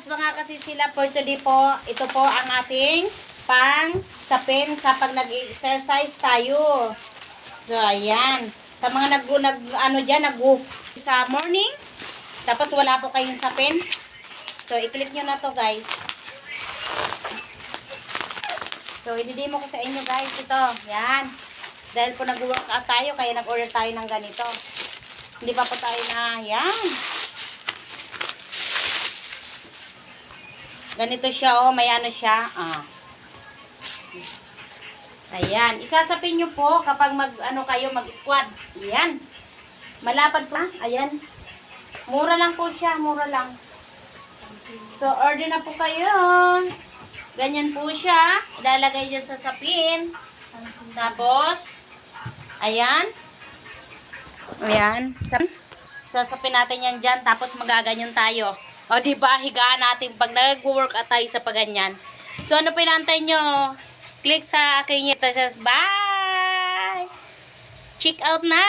loves, mga kasi sila for today po, ito po ang ating pang sapin sa pag nag-exercise tayo. So, ayan. Sa mga sa morning, tapos wala po kayong sapin. So, i-click nyo na to guys. So, i-demo ko sa inyo guys ito. Yan. Dahil po nag-workout tayo, kaya nag-order tayo ng ganito. Hindi pa po tayo na, yan. Ganito siya, oh. May ano siya. Ayan. Isasapin nyo po kapag mag-squat. Ayan. Malapad pa. Ayan. Mura lang po siya. Mura lang. So, order na po kayo. Ganyan po siya. Ilalagay dyan sa sapin. Tapos, ayan. Ayan. Sasapin natin yan dyan. Tapos, magaganyan tayo. O, diba? Higaan natin pag nag-workout tayo sa paganyan. So, ano pinantay nyo? Click sa aking ito. Bye! Check out na!